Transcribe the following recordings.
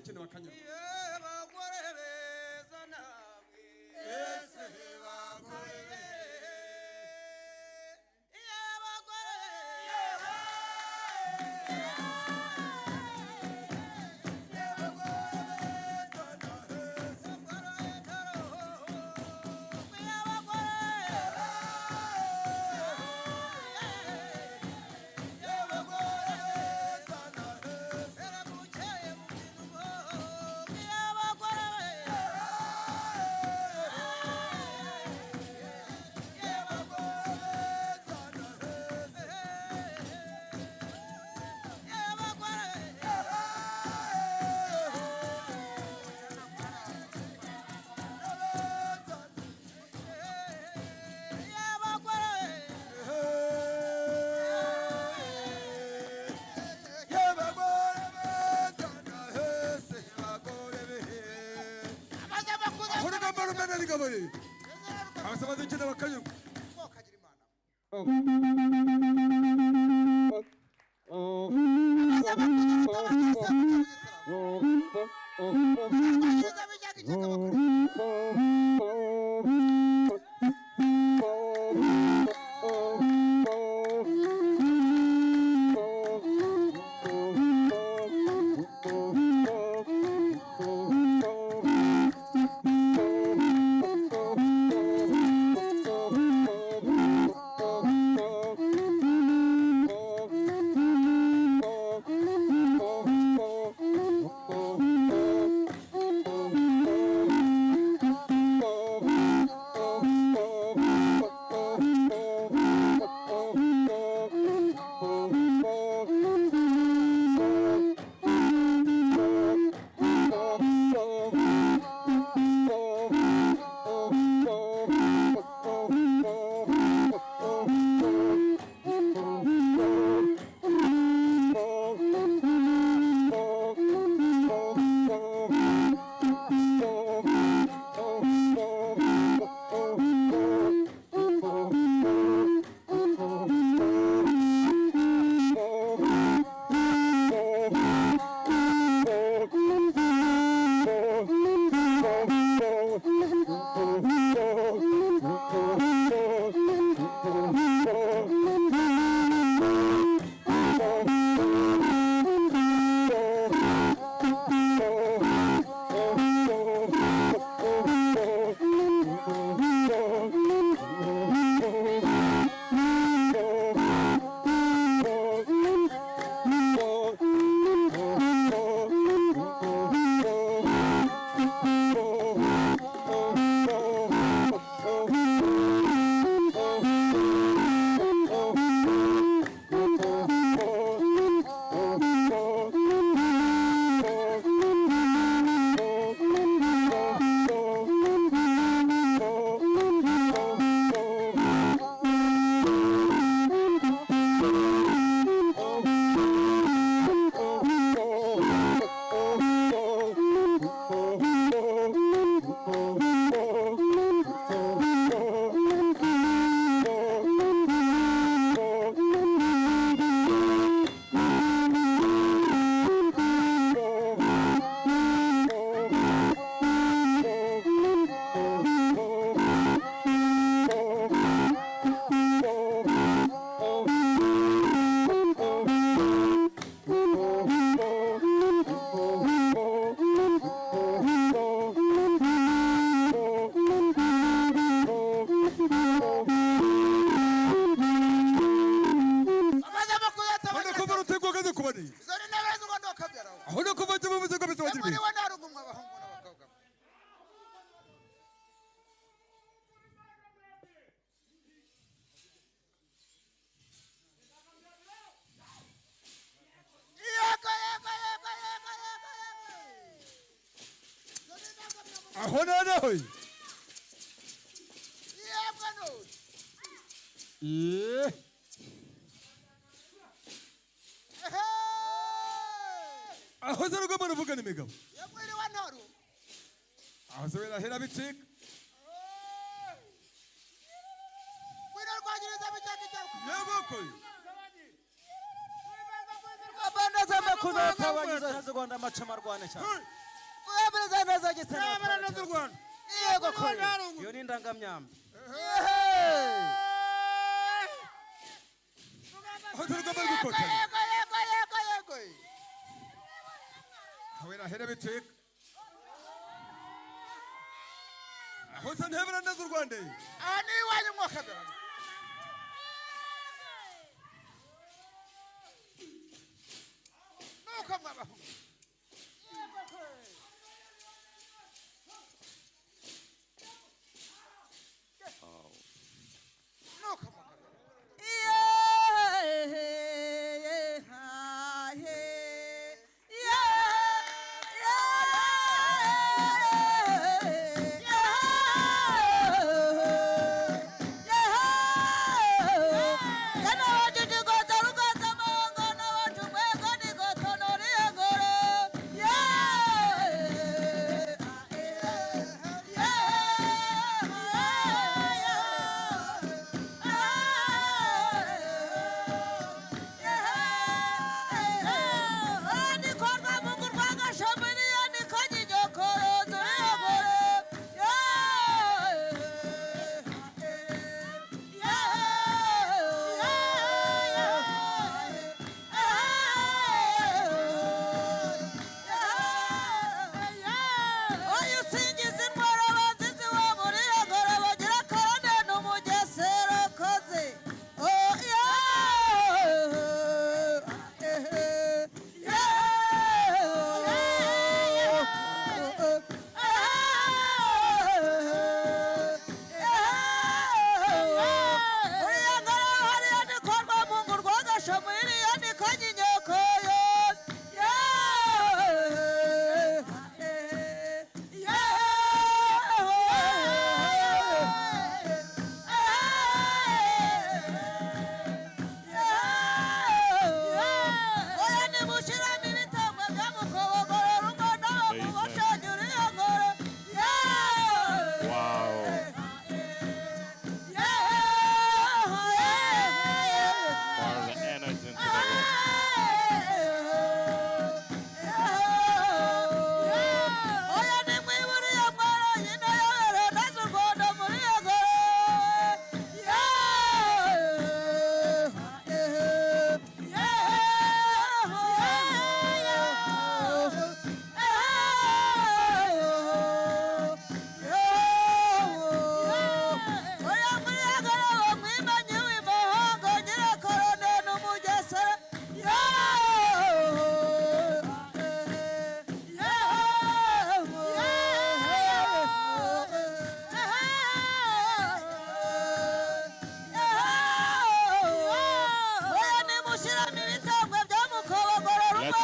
dukina bakanyura bagore beza namwe ese bagore abasaba dukina bakanyura ahonahoy aho zero gomara vugana imigabo aho zero hera bitik yego koy abana z'amakuru tawanyiza ntazigwanda amacama rwane cyane uyabiriza neza gisera abana n'u Rwanda yego ko iyo ni indangamyamba aho turi rugamba rw'ikotana yego hawera hera biteka aho sa ntebera neza u Rwanda ani wanyu mwakabera nuko mwabaho nuko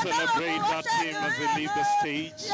Celebrate that team as they leave the stage.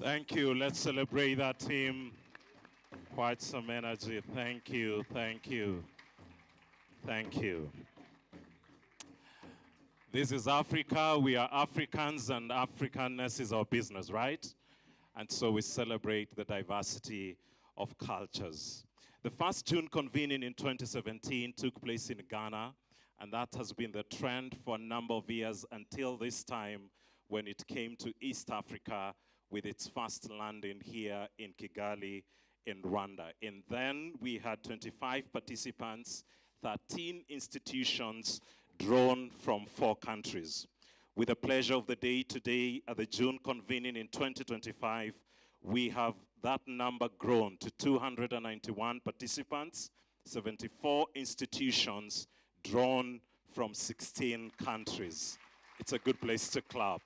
Thank you. Let's celebrate that team. Quite some energy. Thank you. Thank you. Thank you. This is Africa. We are Africans, and Africanness is our business, right? And so we celebrate the diversity of cultures. The first June convening in 2017 took place in Ghana, and that has been the trend for a number of years until this time when it came to East Africa with its first landing here in Kigali, in Rwanda. And then we had 25 participants, 13 institutions drawn from 4 countries. With the pleasure of the day today at the June convening in 2025, we have that number grown to 291 participants, 74 institutions drawn from 16 countries. It's a good place to clap.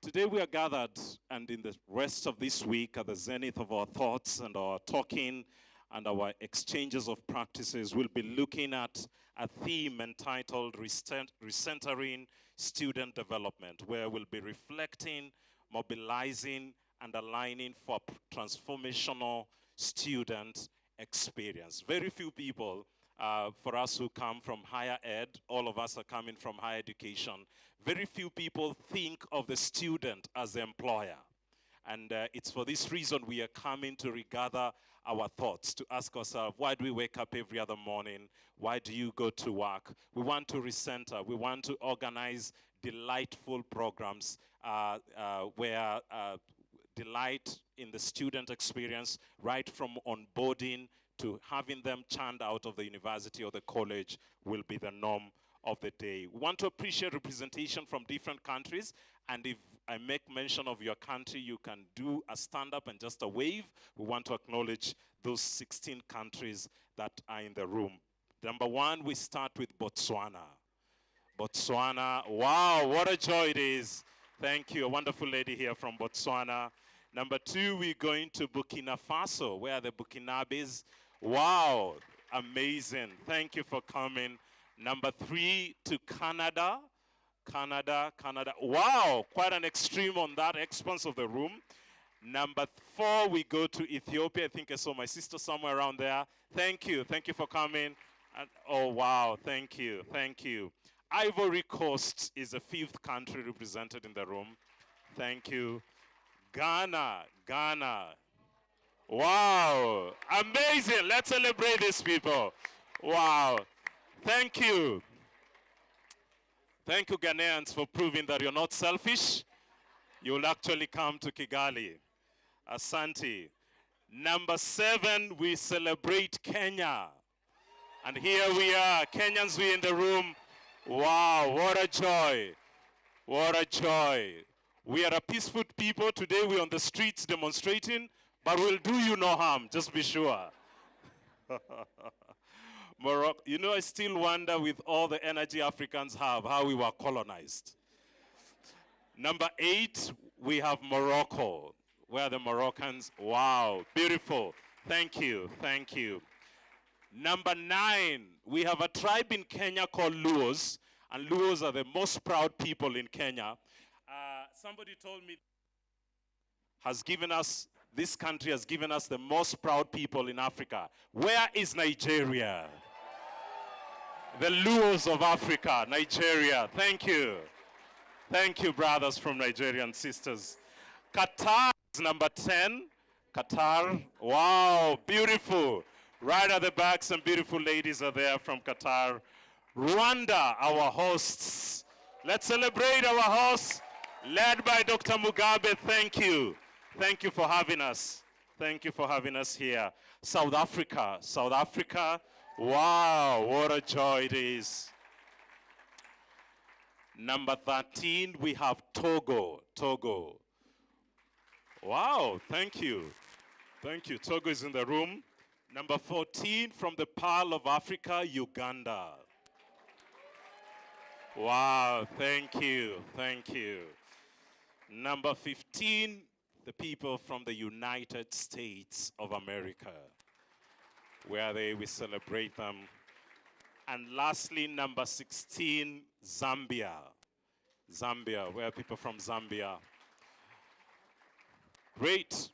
Today we are gathered, and in the rest of this week, at the zenith of our thoughts and our talking and our exchanges of practices, we'll be looking at a theme entitled Recentering Student Development, where we'll be reflecting, mobilizing, and aligning for transformational student experience. Very few people, for us who come from higher ed, all of us are coming from higher education, very few people think of the student as the employer. And it's for this reason we are coming to regather our thoughts, to ask ourselves, why do we wake up every other morning? Why do you go to work? We want to recenter. We want to organize delightful programs where delight in the student experience, right from onboarding to having them churned out of the university or the college, will be the norm of the day. We want to appreciate representation from different countries, and if I make mention of your country, you can do a stand-up and just a wave. We want to acknowledge those 16 countries that are in the room. Number 1, we start with Botswana. Botswana, wow, what a joy it is. Thank you, a wonderful lady here from Botswana. Number 2, we're going to Burkina Faso, where the Burkinabes, wow, amazing. Thank you for coming. Number 3, to Canada. Canada. Wow, quite an extreme on that expanse of the room. Number 4, we go to Ethiopia. I think I saw my sister somewhere around there. Thank you for coming. And, oh, wow, thank you. Ivory Coast is the 5th country represented in the room. Thank you. Ghana. Wow, amazing. Let's celebrate these people. Wow, thank you. Thank you, Ghanaians, for proving that you're not selfish. You'll actually come to Kigali. Asante. Number 7, we celebrate Kenya. And here we are, Kenyans, we in the room. Wow, what a joy. What a joy. We are a peaceful people. Today we're on the streets demonstrating, but we'll do you no harm, just be sure. Morocco, you know, I still wonder with all the energy Africans have, how we were colonized. Number 8, we have Morocco, where the Moroccans, wow, beautiful. Thank you. Number 9, we have a tribe in Kenya called Luos, and Luos are the most proud people in Kenya. Somebody told me this country has given us the most proud people in Africa. Where is Nigeria? The Luos of Africa, Nigeria. Thank you. Thank you, brothers from Nigeria and sisters. Qatar is number 10. Qatar, wow, beautiful. Right at the back, some beautiful ladies are there from Qatar. Rwanda, our hosts. Let's celebrate our hosts, led by Dr. Mugabe. Thank you. Thank you for having us. Thank you for having us here. South Africa. Wow, what a joy it is. Number 13, we have Togo. Wow, thank you. Togo is in the room. Number 14, from the Pearl of Africa, Uganda. Wow, thank you. Number 15, the people from the United States of America, where we celebrate them. And lastly, number 16, Zambia. Where are people from Zambia? Great.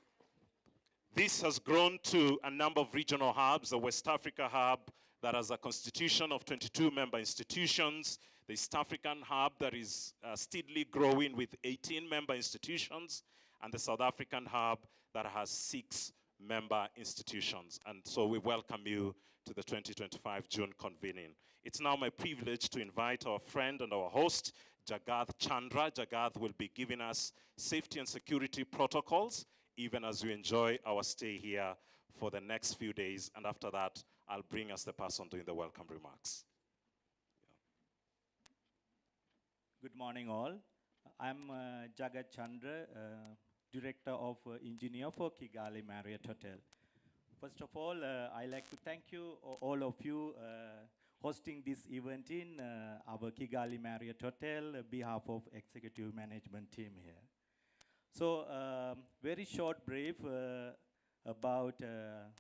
This has grown to a number of regional hubs, the West Africa hub, that has a constitution of 22 member institutions, the East African hub that is steadily growing with 18 member institutions, and the South African hub that has 6 member institutions. And so we welcome you to the 2025 June convening. It's now my privilege to invite our friend and our host, Jagath Chandra. Jagath will be giving us safety and security protocols, even as we enjoy our stay here for the next few days. And after that, I'll bring us the person doing the welcome remarks. Good morning, all. I'm Jagath Chandra, Director of Engineer for Kigali Marriott Hotel. First of all, I'd like to thank you, all of you, hosting this event in our Kigali Marriott Hotel on behalf of Executive Management team here. So, very short brief about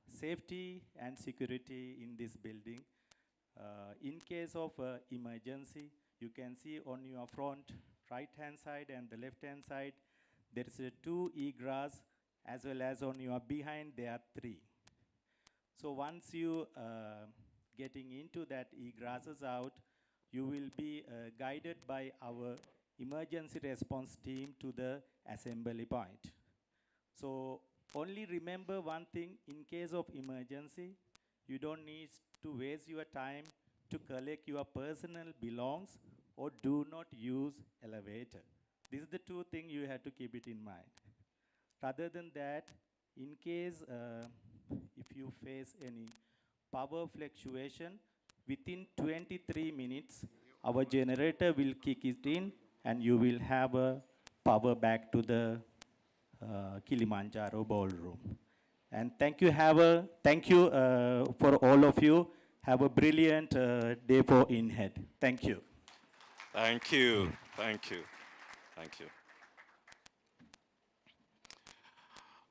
safety and security in this building. In case of emergency, you can see on your front right-hand side and the left-hand side, there is 2 egress, as well as on your behind there are 3. So once you getting into that egresses out, you will be guided by our emergency response team to the assembly point. So only remember one thing: in case of emergency, you don't need to waste your time to collect your personal belongings or do not use elevator. These are the 2 things you have to keep it in mind. Rather than that, in case if you face any power fluctuation, within 23 minutes, our generator will kick it in and you will have a power back to the Kilimanjaro ballroom. And thank you for all of you. Have a brilliant day for InHead. Thank you. Thank you, thank you, thank you.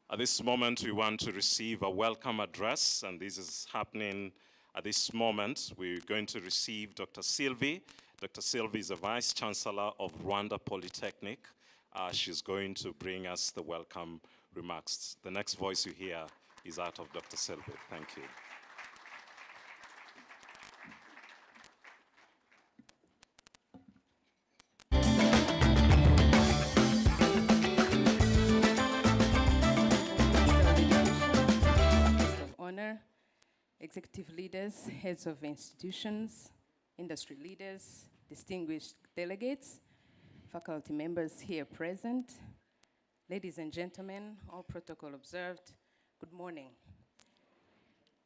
At this moment, we want to receive a welcome address, and this is happening at this moment. We're going to receive Dr. Sylvie. Dr. Sylvie is the Vice Chancellor of Rwanda Polytechnic. She's going to bring us the welcome remarks. The next voice you hear is that of Dr. Sylvie. Thank you. Honor, executive leaders, heads of institutions, industry leaders, distinguished delegates, faculty members here present, ladies and gentlemen, all protocol observed, good morning.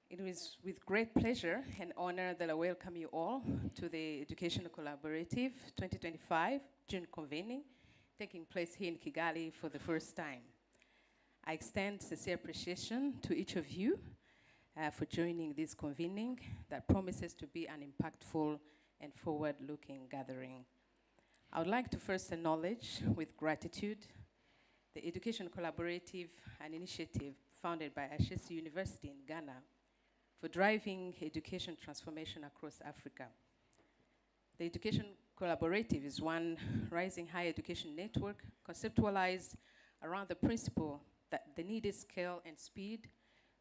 It is with great pleasure and honor that I welcome you all to the Education Collaborative 2025 June convening, taking place here in Kigali for the first time. I extend sincere appreciation to each of you for joining this convening that promises to be an impactful and forward-looking gathering. I would like to first acknowledge with gratitude the Education Collaborative, an initiative founded by Ashesi University in Ghana for driving education transformation across Africa. The Education Collaborative is one rising higher education network conceptualized around the principle that the needed scale and speed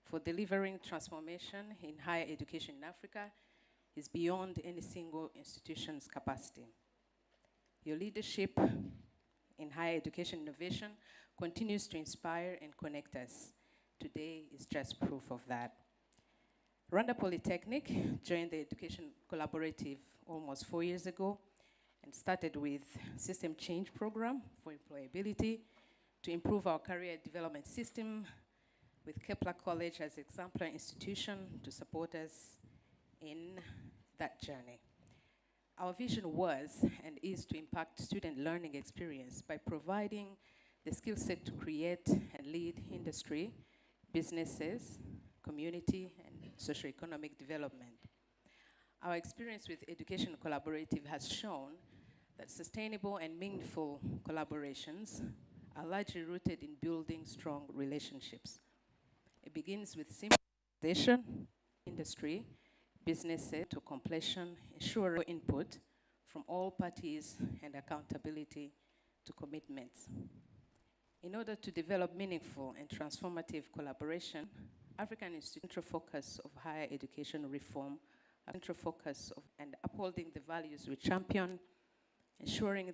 for delivering transformation in higher education in Africa is beyond any single institution's capacity. Your leadership in higher education innovation continues to inspire and connect us. Today is just proof of that. Rwanda Polytechnic joined the Education Collaborative almost 4 years ago and started with system change program for employability to improve our career development system, with Kepler College as exemplary institution to support us in that journey. Our vision was and is to impact student learning experience by providing the skill set to create and lead industry, businesses, community, and socioeconomic development. Our experience with Education Collaborative has shown that sustainable and meaningful collaborations are largely rooted in building strong relationships. It begins with simplification, industry, businesses to completion, ensuring input from all parties and accountability to commitments. In order to develop meaningful and transformative collaboration, African Institutional focus of higher education reform a central focus of and upholding the values we champion, ensuring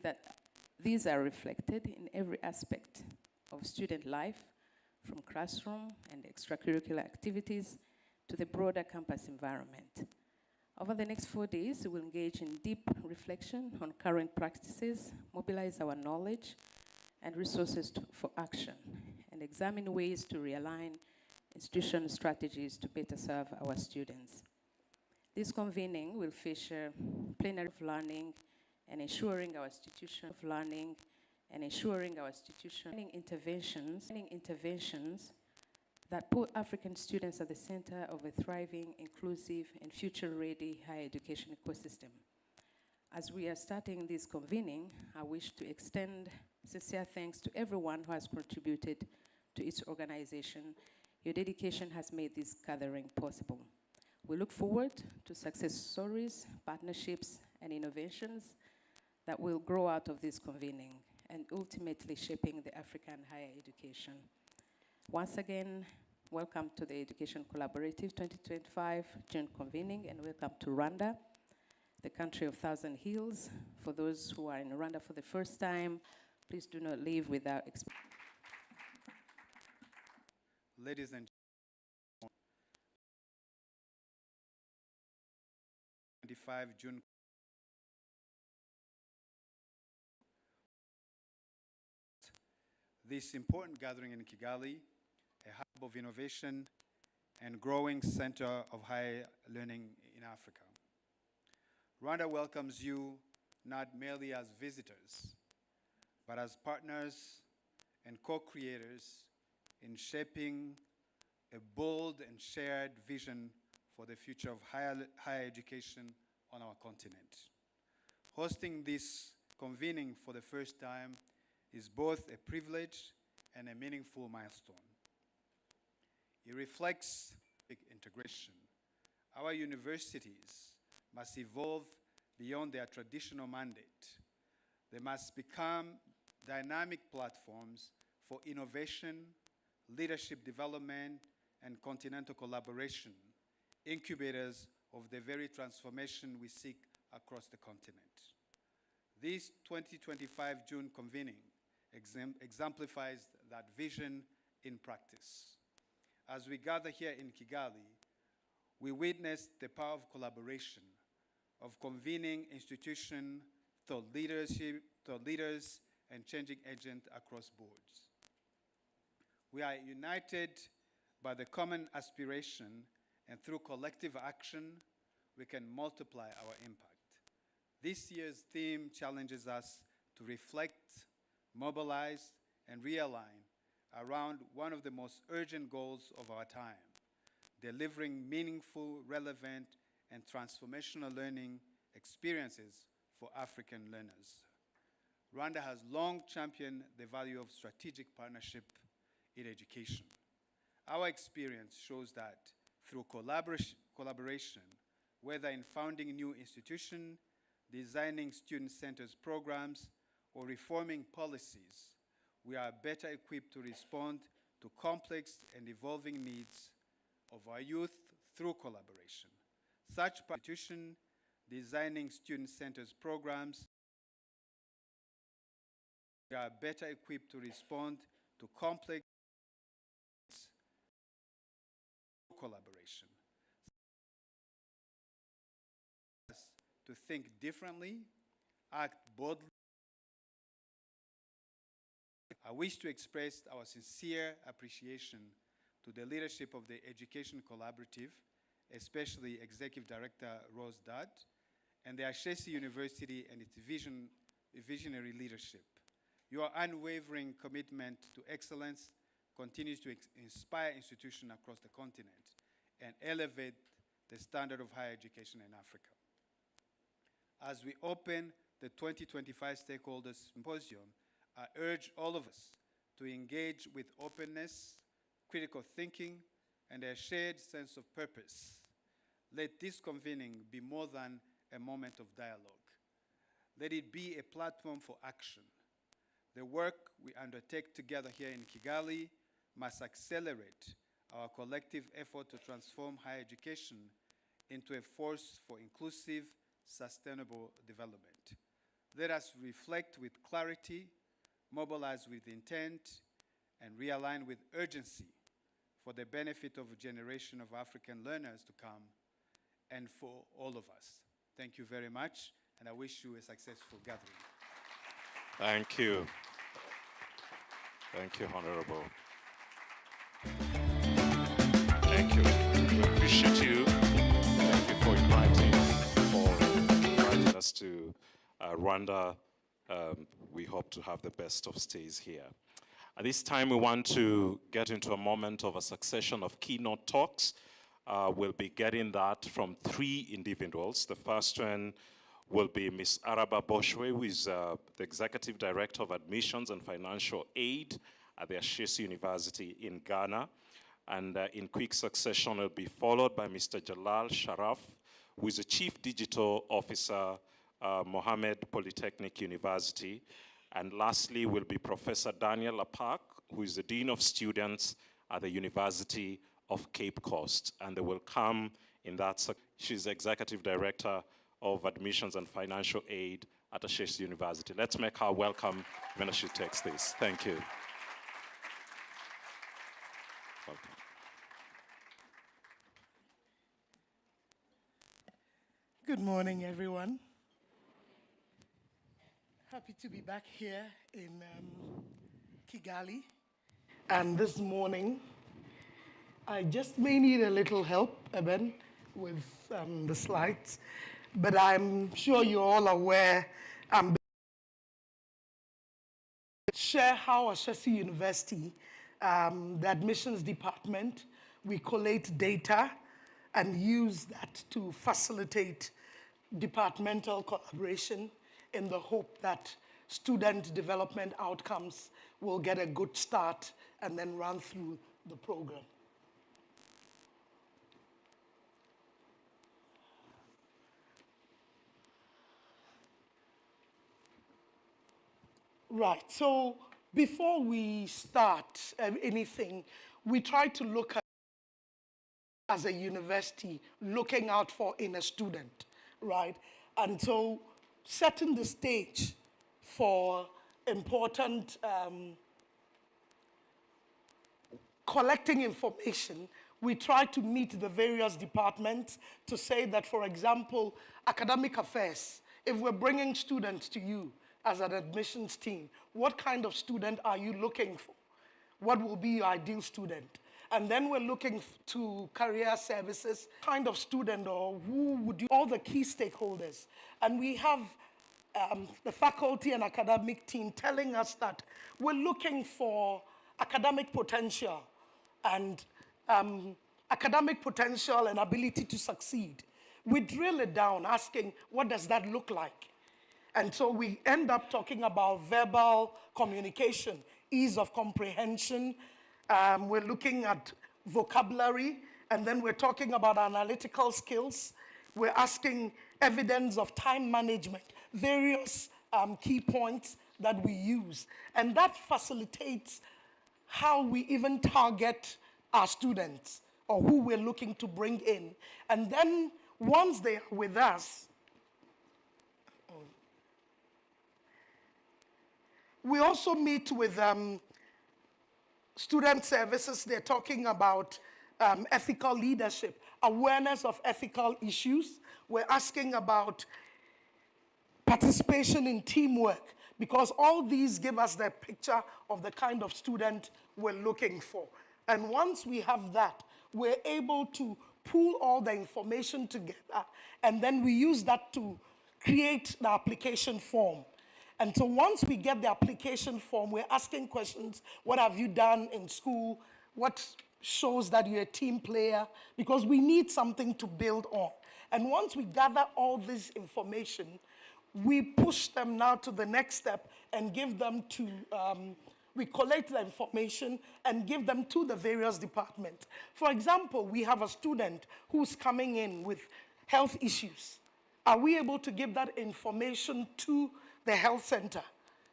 that these are reflected in every aspect of student life, from classroom and extracurricular activities to the broader campus environment. Over the next 4 days, we will engage in deep reflection on current practices, mobilize our knowledge and resources for action, and examine ways to realign institution strategies to better serve our students. This convening will feature plenary of learning and ensuring our institution of learning and ensuring our institution interventions that put African students at the center of a thriving, inclusive, and future-ready higher education ecosystem. As we are starting this convening, I wish to extend sincere thanks to everyone who has contributed to its organization. Your dedication has made this gathering possible. We look forward to success stories, partnerships, and innovations that will grow out of this convening and ultimately shaping the African higher education. Once again, welcome to the Education Collaborative 2025 June convening, and welcome to Rwanda, the country of thousand hills. For those who are in Rwanda for the first time, please do not leave without Ladies and gentlemen, 25 June. This important gathering in Kigali, a hub of innovation and growing center of higher learning in Africa. Rwanda welcomes you not merely as visitors, but as partners and co-creators in shaping a bold and shared vision for the future of higher education on our continent. Hosting this convening for the first time is both a privilege and a meaningful milestone. It reflects integration. Our universities must evolve beyond their traditional mandate. They must become dynamic platforms for innovation, leadership development, and continental collaboration, incubators of the very transformation we seek across the continent. This 2025 June convening exemplifies that vision in practice. As we gather here in Kigali, we witness the power of collaboration, of convening institution, thought leaders, and changing agents across boards. We are united by the common aspiration, and through collective action, we can multiply our impact. This year's theme challenges us to reflect, mobilize, and realign around one of the most urgent goals of our time, delivering meaningful, relevant, and transformational learning experiences for African learners. Rwanda has long championed the value of strategic partnership in education. Our experience shows that through collaboration, whether in founding new institutions, designing student-centered programs, or reforming policies, we are better equipped to respond to complex and evolving needs of our youth through collaboration. Such institution designing student-centered programs, we are better equipped to respond to complex collaboration. To think differently, act boldly. I wish to express our sincere appreciation to the leadership of the Education Collaborative, especially Executive Director Rose Dodd, and the Ashesi University and its visionary leadership. Your unwavering commitment to excellence continues to inspire institutions across the continent and elevate the standard of higher education in Africa. As we open the 2025 Stakeholder Symposium, I urge all of us to engage with openness, critical thinking, and a shared sense of purpose. Let this convening be more than a moment of dialogue. Let it be a platform for action. The work we undertake together here in Kigali must accelerate our collective effort to transform higher education into a force for inclusive, sustainable development. Let us reflect with clarity, mobilize with intent, and realign with urgency for the benefit of a generation of African learners to come and for all of us. Thank you very much, and I wish you a successful gathering. Thank you. Thank you, Honorable. Thank you. We appreciate you. Thank you for inviting us to Rwanda. We hope to have the best of stays here. At this time, we want to get into a moment of a succession of keynote talks. We'll be getting that from 3 individuals. The first one will be Ms. Araba Boshwe, who is the Executive Director of Admissions and Financial Aid at the Ashesi University in Ghana. And in quick succession, it'll be followed by Mr. Jalal Sharaf, who is the Chief Digital Officer, Mohammed Polytechnic University. And lastly will be Professor Daniel Lapak, who is the Dean of Students at the University of Cape Coast. And they will come in that. She's the Executive Director of Admissions and Financial Aid at Ashesi University. Let's make her welcome when she takes this. Thank you. Welcome. Good morning, everyone. Happy to be back here in Kigali. And this morning, I just may need a little help, Eben, with the slides. But I'm sure you're all aware, share how Ashesi University, the admissions department, we collate data and use that to facilitate departmental collaboration in the hope that student development outcomes will get a good start and then run through the program. Right, so before we start anything, we try to look at, as a university, looking out for in a student, right? And so setting the stage for important collecting information, we try to meet the various departments to say that, for example, academic affairs, if we're bringing students to you as an admissions team, what kind of student are you looking for? What will be your ideal student? And then we're looking to career services, kind of student, or who would you, all the key stakeholders. And we have the faculty and academic team telling us that we're looking for academic potential and ability to succeed. We drill it down, asking, what does that look like? And so we end up talking about verbal communication, ease of comprehension. We're looking at vocabulary, and then we're talking about analytical skills. We're asking evidence of time management, various key points that we use. And that facilitates how we even target our students or who we're looking to bring in. And then once they are with us, we also meet with student services. They're talking about ethical leadership, awareness of ethical issues. We're asking about participation in teamwork, because all these give us the picture of the kind of student we're looking for. And once we have that, we're able to pull all the information together, and then we use that to create the application form. And so once we get the application form, we're asking questions. What have you done in school? What shows that you're a team player? Because we need something to build on. And once we gather all this information, we push them now to the next step and give them to, we collect the information and give them to the various departments. For example, we have a student who's coming in with health issues. Are we able to give that information to the health center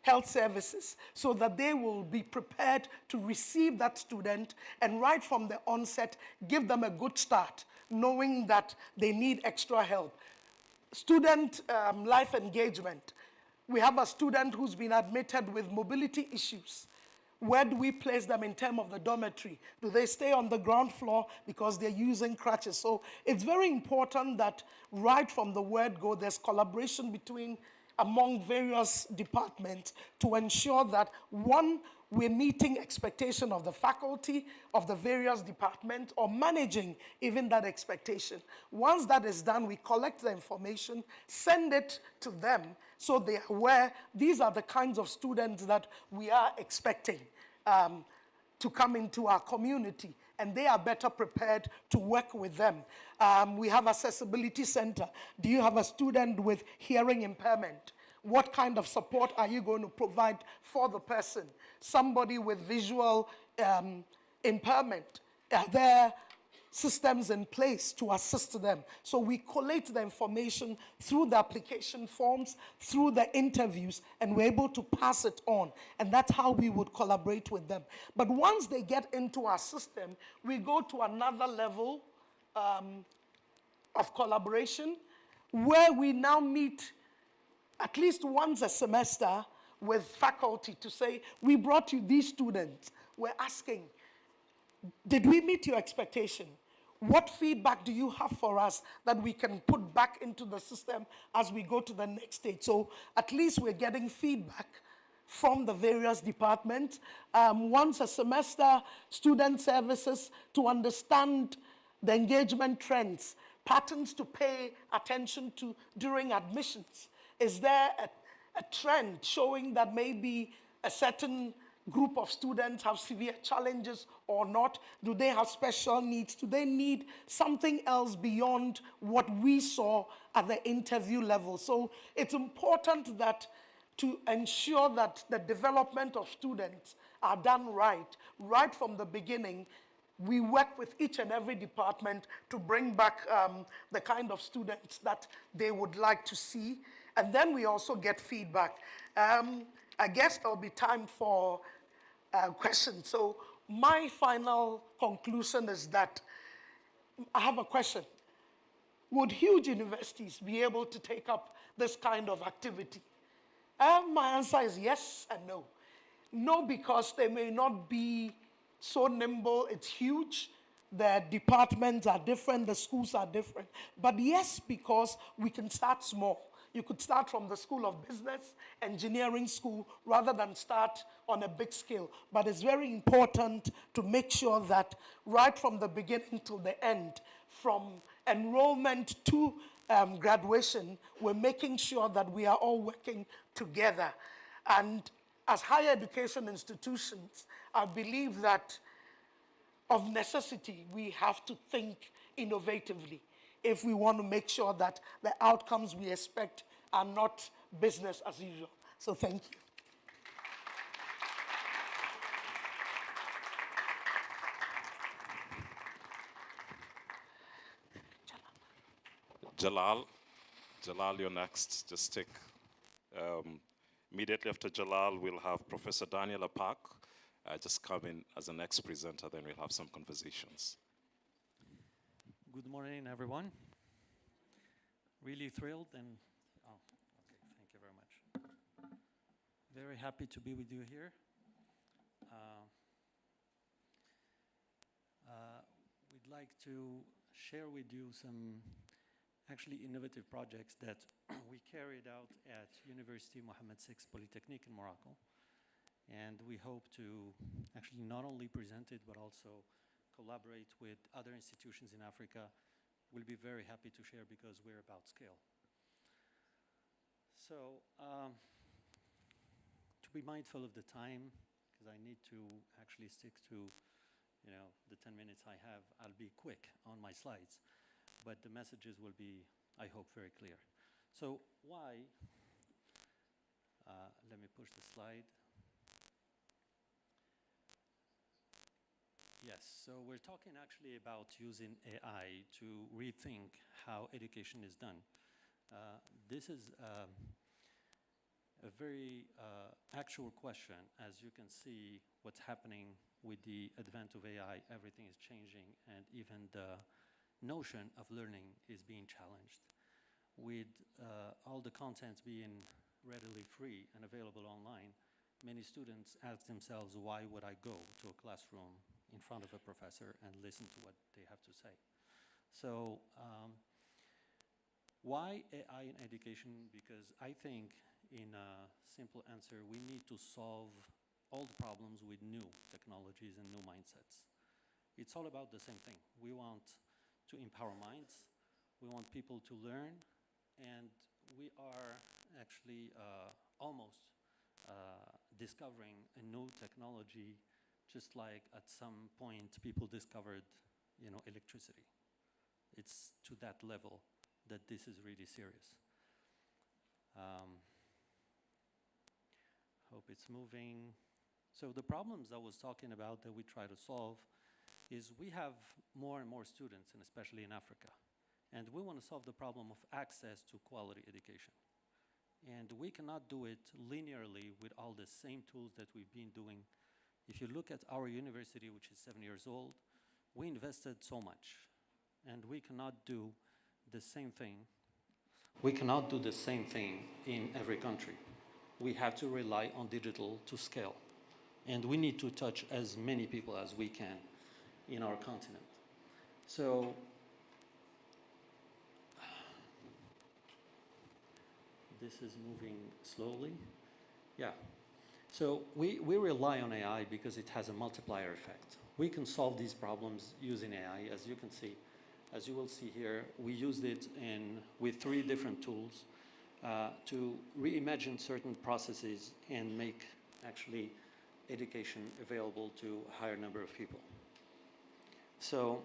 health services so that they will be prepared to receive that student and right from the onset give them a good start, knowing that they need extra help. Student life engagement. We have a student who's been admitted with mobility issues. Where do we place them in terms of the dormitory? Do they stay on the ground floor because they're using crutches? So it's very important that right from the word go, there's collaboration among various departments to ensure that, one, we're meeting expectation of the faculty, of the various departments, or managing even that expectation. Once that is done, we collect the information, send it to them so they are aware these are the kinds of students that we are expecting to come into our community, and they are better prepared to work with them. We have accessibility center. Do you have a student with hearing impairment? What kind of support are you going to provide for the person? Somebody with visual impairment, are there systems in place to assist them? So we collate the information through the application forms, through the interviews, and we're able to pass it on. And that's how we would collaborate with them. But once they get into our system, we go to another level of collaboration where we now meet at least once a semester with faculty to say, we brought you these students. We're asking, did we meet your expectation? What feedback do you have for us that we can put back into the system as we go to the next stage? So at least we're getting feedback from the various departments. Once a semester, student services to understand the engagement trends, patterns to pay attention to during admissions. Is there a trend showing that maybe a certain group of students have severe challenges or not? Do they have special needs? Do they need something else beyond what we saw at the interview level? So it's important that to ensure that the development of students are done right from the beginning. We work with each and every department to bring back the kind of students that they would like to see. And then we also get feedback. I guess there'll be time for questions. So my final conclusion is that I have a question. Would huge universities be able to take up this kind of activity? My answer is yes and no. No, because they may not be so nimble. It's huge. The departments are different. The schools are different. But yes, because we can start small. You could start from the School of Business, engineering school, rather than start on a big scale. But it's very important to make sure that right from the beginning to the end, from enrollment to graduation, we're making sure that we are all working together. And as higher education institutions, I believe that of necessity, we have to think innovatively if we want to make sure that the outcomes we expect are not business as usual. So thank you. Jalal, you're next. Just take, immediately after Jalal, we'll have Professor Daniel Apak just come in as the next presenter, then we'll have some conversations. Good morning, everyone. Really thrilled and, okay, thank you very much. Very happy to be with you here. We'd like to share with you some actually innovative projects that we carried out at University Mohammed VI Polytechnique in Morocco. And we hope to actually not only present it, but also collaborate with other institutions in Africa. We'll be very happy to share because we're about scale. So, to be mindful of the time, because I need to actually stick to, the 10 minutes I have, I'll be quick on my slides, but the messages will be, I hope, very clear. So why, let me push the slide. Yes, so we're talking actually about using AI to rethink how education is done. This is a very actual question. As you can see, what's happening with the advent of AI, everything is changing, and even the notion of learning is being challenged. With all the content being readily free and available online, many students ask themselves, why would I go to a classroom in front of a professor and listen to what they have to say? So why AI in education? Because I think, in a simple answer, we need to solve all the problems with new technologies and new mindsets. It's all about the same thing. We want to empower minds, we want people to learn, and we are actually almost discovering a new technology, just like at some point people discovered, electricity. It's to that level that this is really serious. Hope it's moving. So the problems I was talking about that we try to solve is we have more and more students, and especially in Africa. And we want to solve the problem of access to quality education. And we cannot do it linearly with all the same tools that we've been doing. If you look at our university, which is 7 years old, we invested so much. And we cannot do the same thing. We cannot do the same thing in every country. We have to rely on digital to scale. And we need to touch as many people as we can in our continent. So this is moving slowly. Yeah. So we rely on AI because it has a multiplier effect. We can solve these problems using AI, as you can see. As you will see here, we used it with 3 different tools to reimagine certain processes and make actually education available to a higher number of people. So,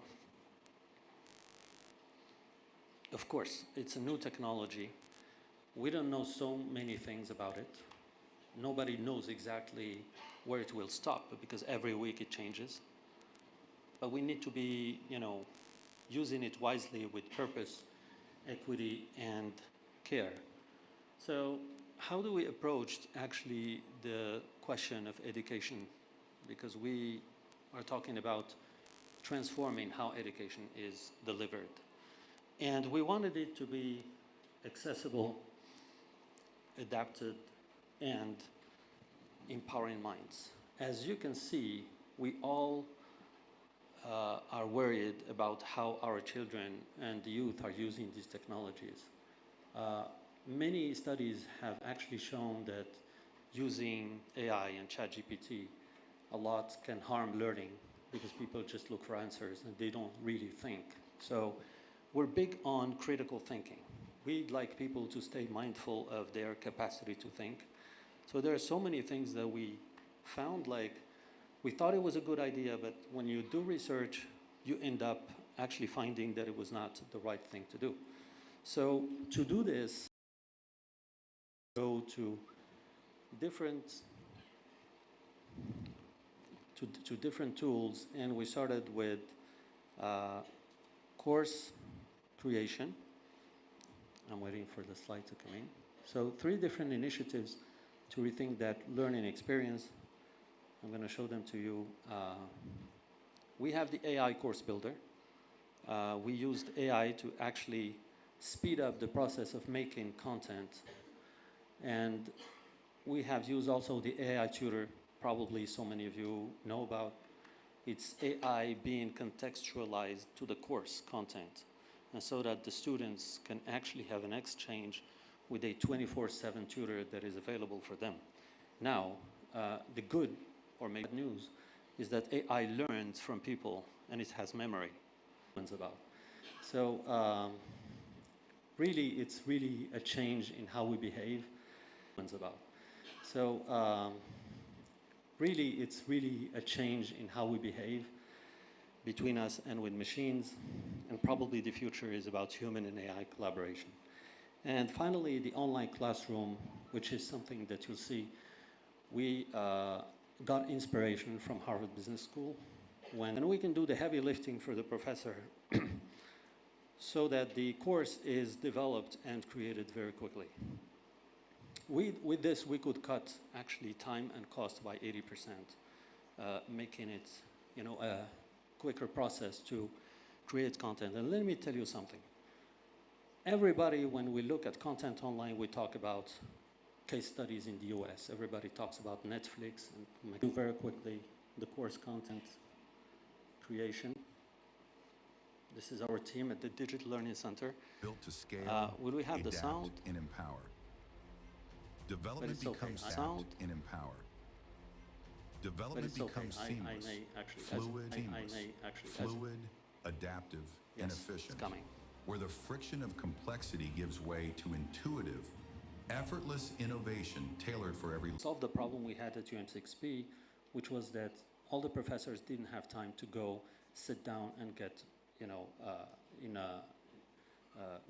of course, it's a new technology. We don't know so many things about it. Nobody knows exactly where it will stop because every week it changes. But we need to be, using it wisely with purpose, equity, and care. So how do we approach actually the question of education? Because we are talking about transforming how education is delivered. And we wanted it to be accessible, adapted, and empowering minds. As you can see, we all are worried about how our children and the youth are using these technologies. Many studies have actually shown that using AI and ChatGPT a lot can harm learning because people just look for answers and they don't really think. So we're big on critical thinking. We'd like people to stay mindful of their capacity to think. So there are so many things that we found, like we thought it was a good idea, but when you do research, you end up actually finding that it was not the right thing to do. So to do this, go to different tools, and we started with course creation. I'm waiting for the slide to come in. So 3 different initiatives to rethink that learning experience. I'm going to show them to you. We have the AI course builder. We used AI to actually speed up the process of making content. And we have used also the AI tutor, probably so many of you know about. It's AI being contextualized to the course content, and so that the students can actually have an exchange with a 24/7 tutor that is available for them. Now, the good or maybe bad news is that AI learns from people and it has memory. About. So really, it's really a change in how we behave. About. So really, it's really a change in how we behave between us and with machines, and probably the future is about human and AI collaboration. And finally, the online classroom, which is something that you'll see. We got inspiration from Harvard Business School, and we can do the heavy lifting for the professor so that the course is developed and created very quickly. with this, we could cut actually time and cost by 80%, making it, you know, a quicker process to create content. And let me tell you something. Everybody, when we look at content online, we talk about case studies in the US. Everybody talks about Netflix, and I do very quickly the course content creation. This is our team at the Digital Learning Center. Built to scale, will we have the adapt, sound? and empower. Development it's okay. becomes Sound? and empower. But Development it's okay. becomes seamless, fluid, adaptive, and Yes, efficient. it's coming. Where the friction of complexity gives way to intuitive, effortless innovation tailored for every. Solved the problem we had at UM6P, which was that all the professors didn't have time to go sit down and get, you know,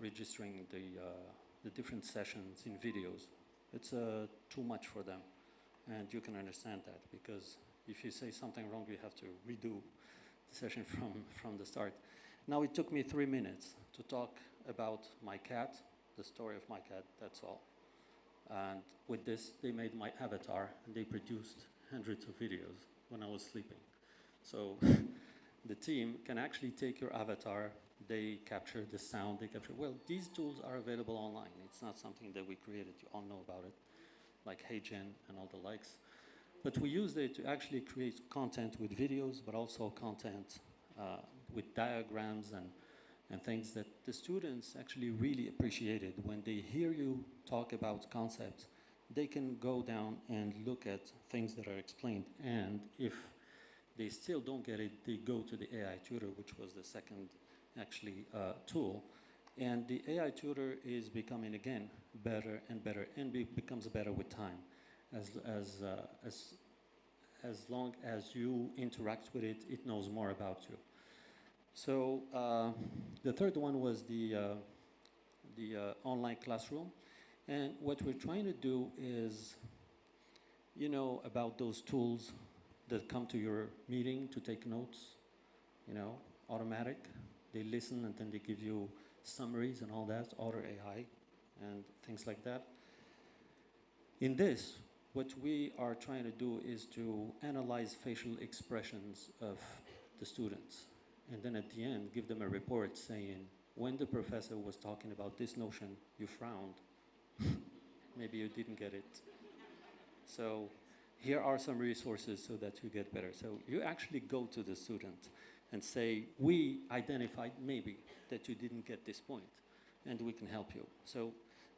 registering the different sessions in videos. It's too much for them, and you can understand that, because if you say something wrong, you have to redo the session from the start. Now it took me 3 minutes to talk about my cat, the story of my cat, that's all. And with this, they made my avatar, and they produced hundreds of videos when I was sleeping. So the team can actually take your avatar, they capture the sound, they capture, well, these tools are available online. It's not something that we created, you all know about it, like HeyGen and all the likes. But we used it to actually create content with videos, but also content with diagrams and things that the students actually really appreciated. When they hear you talk about concepts, they can go down and look at things that are explained. And if they still don't get it, they go to the AI tutor, which was the second actually tool. And the AI tutor is becoming, again, better and better, and becomes better with time. As long as you interact with it, it knows more about you. So the third one was the online classroom. And what we're trying to do is, you know, about those tools that come to your meeting to take notes, you know, automatic. They listen and then they give you summaries and all that, Otter AI and things like that. In this, what we are trying to do is to analyze facial expressions of the students. And then at the end, give them a report saying, when the professor was talking about this notion, you frowned. Maybe you didn't get it. So here are some resources so that you get better. So you actually go to the student and say, we identified maybe that you didn't get this point, and we can help you. So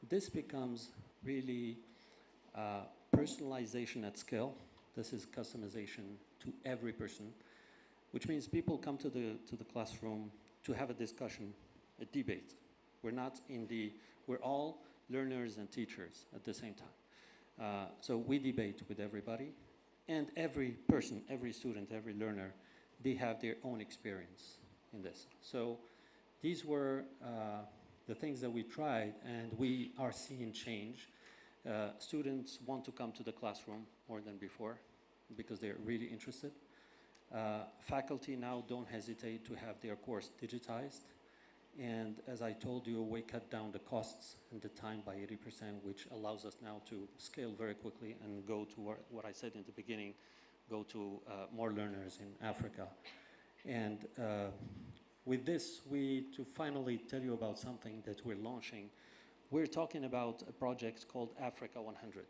this becomes really personalization at scale. This is customization to every person, which means people come to the classroom to have a discussion, a debate. We're all learners and teachers at the same time. So we debate with everybody, and every person, every student, every learner, they have their own experience in this. So these were the things that we tried, and we are seeing change. Students want to come to the classroom more than before because they're really interested. Faculty now don't hesitate to have their course digitized. And as I told you, we cut down the costs and the time by 80%, which allows us now to scale very quickly and go to what I said in the beginning, go to more learners in Africa. And with this, to finally tell you about something that we're launching, we're talking about a project called Africa 100.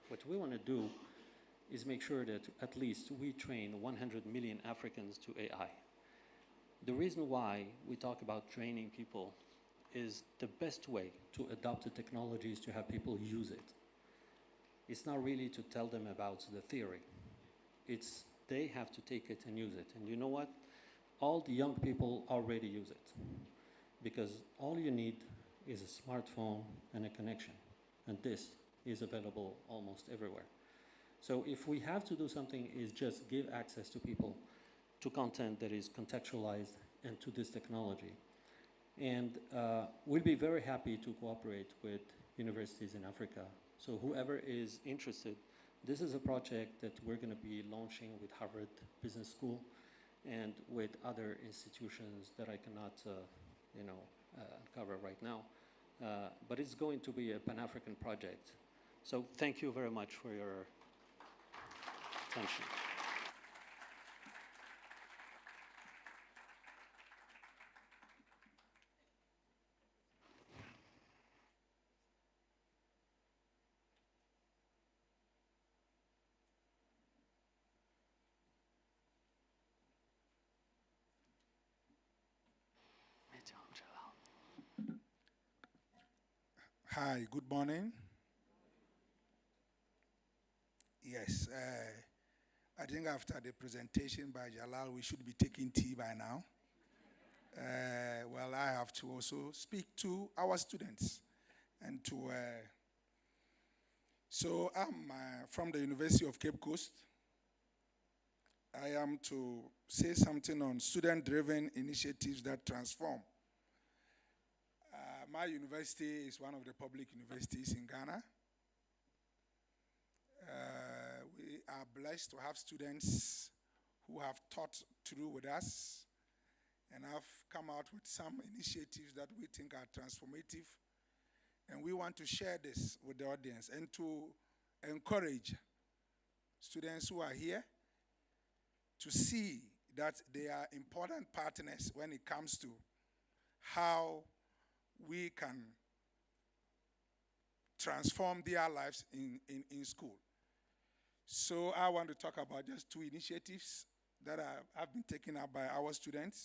What we want to do is make sure that at least we train 100 million Africans to AI. The reason why we talk about training people is the best way to adopt the technology is to have people use it. It's not really to tell them about the theory. It's they have to take it and use it. And you know what? All the young people already use it, because all you need is a smartphone and a connection. And this is available almost everywhere. So if we have to do something, is just give access to people to content that is contextualized and to this technology. And we'll be very happy to cooperate with universities in Africa. So whoever is interested, this is a project that we're going to be launching with Harvard Business School and with other institutions that I cannot cover right now. but it's going to be a Pan-African project. So thank you very much for your attention. Hi, good morning. Yes, I think after the presentation by Jalal, we should be taking tea by now. Well, I have to also speak to our students and to. So I'm from the University of Cape Coast. I am to say something on student-driven initiatives that transform. My university is one of the public universities in Ghana. We are blessed to have students who have thought through with us and have come out with some initiatives that we think are transformative. And we want to share this with the audience and to encourage students who are here to see that they are important partners when it comes to how we can transform their lives in school. So I want to talk about just two initiatives that have been taken up by our students.